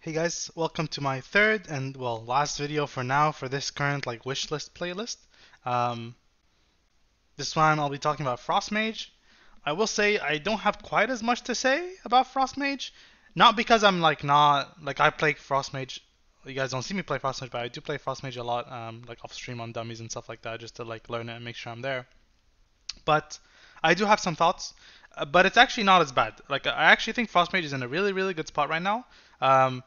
Hey guys, welcome to my third and last video for now for this current wishlist playlist. Um, this one I'll be talking about Frost Mage. I will say I don't have quite as much to say about Frost Mage, not because I'm not I play Frost Mage. You guys don't see me play Frost Mage, but I do play Frost Mage a lot, like off stream on dummies and stuff like that, just to learn it and make sure I'm there. But I do have some thoughts, but it's actually not as bad. I actually think Frost Mage is in a really good spot right now. Um,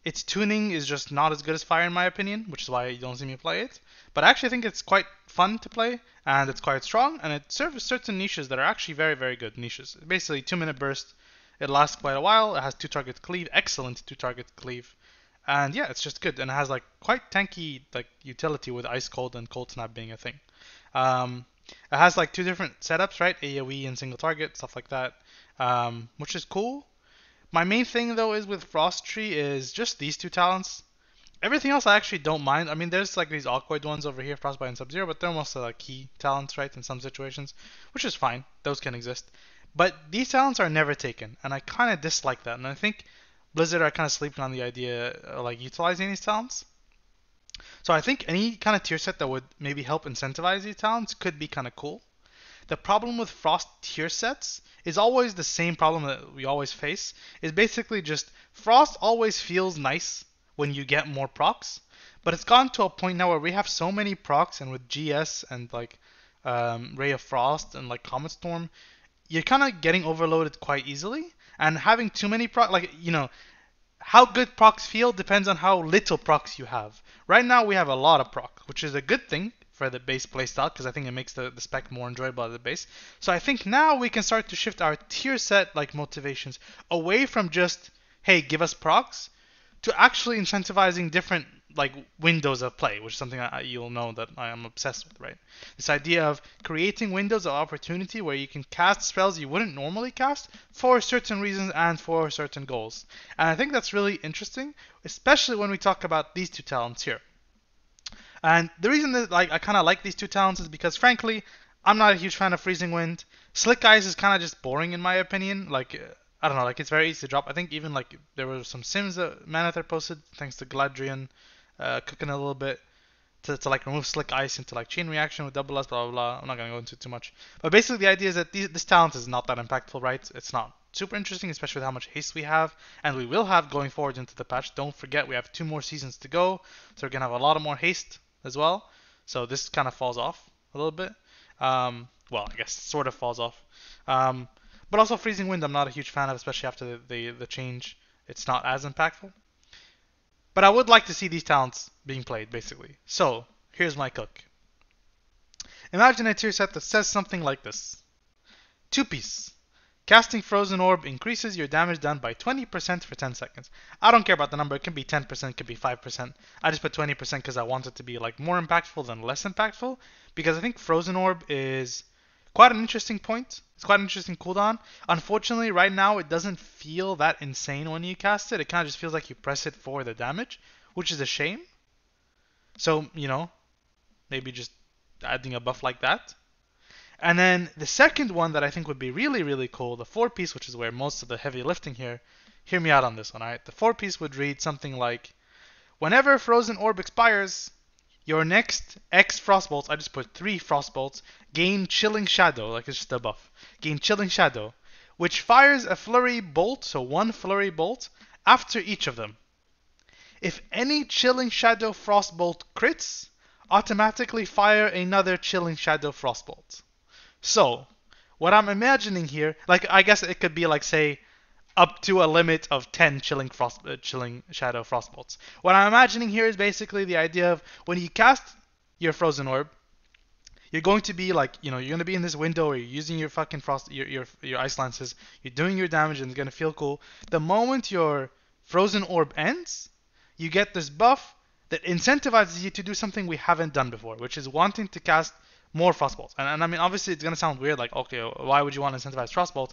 its tuning is just not as good as Fire in my opinion, which is why you don't see me play it. But I actually think it's quite fun to play, and it's quite strong, and it serves certain niches that are actually very good niches. Basically, 2 minute burst. It lasts quite a while. It has two target cleave, excellent two target cleave, and yeah, it's just good. And it has quite tanky utility with ice cold and cold snap being a thing. It has two different setups, right? AoE and single target, stuff like that, which is cool. My main thing though is with Frost Tree is just these two talents. Everything else I actually don't mind. I mean, there's these awkward ones over here, Frostbite and Sub-Zero, but they're mostly key talents, right? In some situations, which is fine. Those can exist. But these talents are never taken, and I kind of dislike that. And I think Blizzard are kind of sleeping on the idea utilizing these talents. So I think any kind of tier set that would maybe help incentivize these talents could be kind of cool. The problem with Frost tier sets is always the same problem that we always face. Is basically just Frost always feels nice when you get more procs, but it's gotten to a point now where we have so many procs, and with GS and Ray of Frost and Comet Storm, you're kind of getting overloaded quite easily. And having too many procs, how good procs feel depends on how little procs you have. Right now we have a lot of proc, which is a good thing for the base playstyle because I think it makes the spec more enjoyable at the base. So I think now we can start to shift our tier set motivations away from just, hey, give us procs, to actually incentivizing different windows of play, which is something you'll know that I am obsessed with, right? This idea of creating windows of opportunity where you can cast spells you wouldn't normally cast for certain reasons and for certain goals. And I think that's really interesting, especially when we talk about these two talents here. And the reason that I kind of like these two talents is because, frankly, I'm not a huge fan of Freezing Wind. Slick Ice is kind of just boring in my opinion. I don't know, it's very easy to drop. I think even there were some sims that Manather posted, thanks to Gladrian cooking a little bit to remove Slick Ice into Chain Reaction with double S, blah blah blah. I'm not gonna go into it too much. But basically the idea is that this talent is not that impactful, right? It's not super interesting, especially with how much haste we have, and we will have going forward into the patch. Don't forget we have 2 more seasons to go, so we're gonna have a lot of more haste as well. So this kind of falls off a little bit. Well, I guess sort of falls off. But also Freezing Wind I'm not a huge fan of, especially after the change. It's not as impactful. But I would like to see these talents being played, basically. So, here's my cook. Imagine a tier set that says something like this. 2-piece. Casting Frozen Orb increases your damage done by 20% for 10 seconds. I don't care about the number, it can be 10%, it could be 5%. I just put 20% because I want it to be more impactful than less impactful. Because I think Frozen Orb is quite an interesting point. It's quite an interesting cooldown. Unfortunately, right now it doesn't feel that insane when you cast it. It kind of just feels like you press it for the damage, which is a shame. So, maybe just adding a buff like that. And then the second one that I think would be really cool, the 4-piece, which is where most of the heavy lifting here, hear me out on this one, alright? The 4-piece would read something like, whenever Frozen Orb expires, your next X Frostbolts, I just put 3 Frostbolts, gain Chilling Shadow, it's just a buff, gain Chilling Shadow, which fires a Flurry Bolt, so 1 Flurry Bolt, after each of them. If any Chilling Shadow Frostbolt crits, automatically fire another Chilling Shadow Frostbolt. So, what I'm imagining here, I guess it could be say, up to a limit of 10 Chilling Shadow Frostbolts. What I'm imagining here is basically the idea of when you cast your Frozen Orb, you're going to be you're going to be in this window where you're using your fucking your Ice Lances, you're doing your damage and it's going to feel cool. The moment your Frozen Orb ends, you get this buff that incentivizes you to do something we haven't done before, which is wanting to cast more Frostbolts. And I mean, obviously it's going to sound weird, okay, why would you want to incentivize Frostbolt?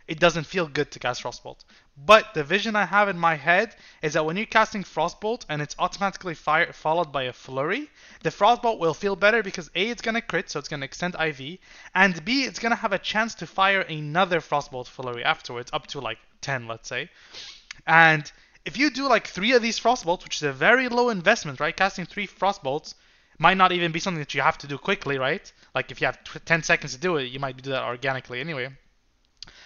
It doesn't feel good to cast Frostbolt. But the vision I have in my head is that when you're casting Frostbolt and it's automatically followed by a Flurry, the Frostbolt will feel better because A, it's going to crit, so it's going to extend IV, and B, it's going to have a chance to fire another Frostbolt Flurry afterwards, up to 10, let's say. And if you do like 3 of these frostbolts, which is a very low investment, right? Casting 3 frostbolts might not even be something that you have to do quickly, right? Like if you have 10 seconds to do it, you might do that organically anyway.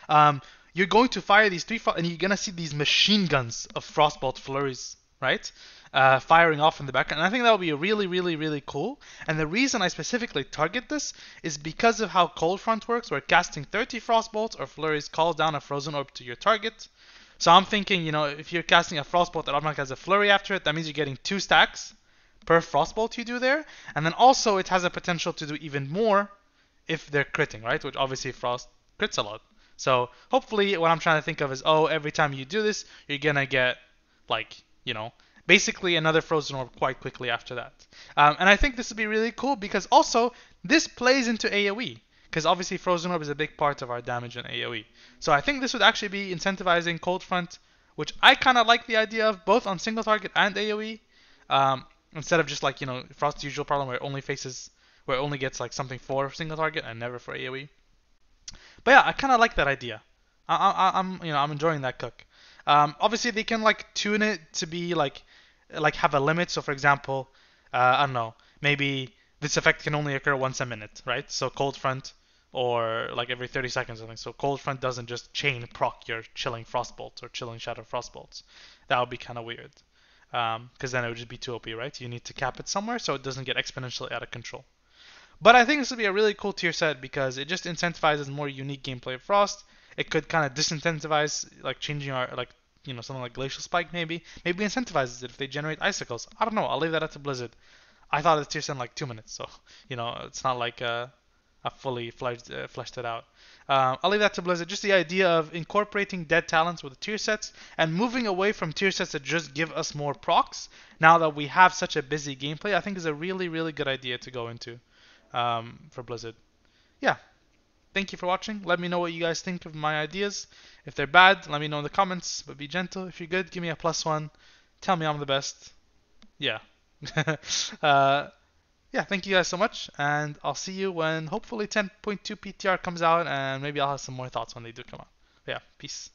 Um, you're going to fire these and you're gonna see these machine guns of frostbolt flurries, right? Firing off in the background. And I think that would be really, really, really cool. And the reason I specifically target this is because of how Cold Front works, where casting 30 frostbolts or flurries calls down a frozen orb to your target. So I'm thinking, if you're casting a frostbolt that automatically has a flurry after it, that means you're getting 2 stacks per frostbolt you do there. And then also it has a potential to do even more if they're critting, right? Which obviously frost crits a lot. So hopefully what I'm trying to think of is, every time you do this, you're gonna get like, basically another frozen orb quite quickly after that. And I think this would be really cool because also this plays into AoE. Because obviously frozen orb is a big part of our damage in AoE. So I think this would actually be incentivizing Cold Front, which I kind of like the idea of both on single target and AoE. Instead of just like, Frost's usual problem where it only gets like something for single target and never for AoE. But yeah, I kind of like that idea. I'm enjoying that cook. Obviously they can like tune it to be like have a limit. So for example, I don't know, maybe this effect can only occur once a minute, right? So Cold Front or like every 30 seconds or something. So Cold Front doesn't just chain proc your chilling frostbolts or chilling shadow frostbolts. That would be kind of weird. Because then it would just be too OP, right? You need to cap it somewhere so it doesn't get exponentially out of control. But I think this would be a really cool tier set because it just incentivizes more unique gameplay of Frost. It could kind of disincentivize like changing our something like Glacial Spike maybe. Maybe incentivizes it if they generate icicles. I don't know. I'll leave that up to Blizzard. I thought it's tier set in like 2 minutes, so it's not like I fully fleshed it out. I'll leave that to Blizzard. Just the idea of incorporating dead talents with the tier sets and moving away from tier sets that just give us more procs. Now that we have such a busy gameplay, I think is a really, really good idea to go into for Blizzard. Yeah, thank you for watching. Let me know what you guys think of my ideas. If they're bad, let me know in the comments, but be gentle. If you're good, give me a +1. Tell me I'm the best. Yeah. Yeah, thank you guys so much, and I'll see you when hopefully 10.2 PTR comes out, and maybe I'll have some more thoughts when they do come out. Yeah, peace.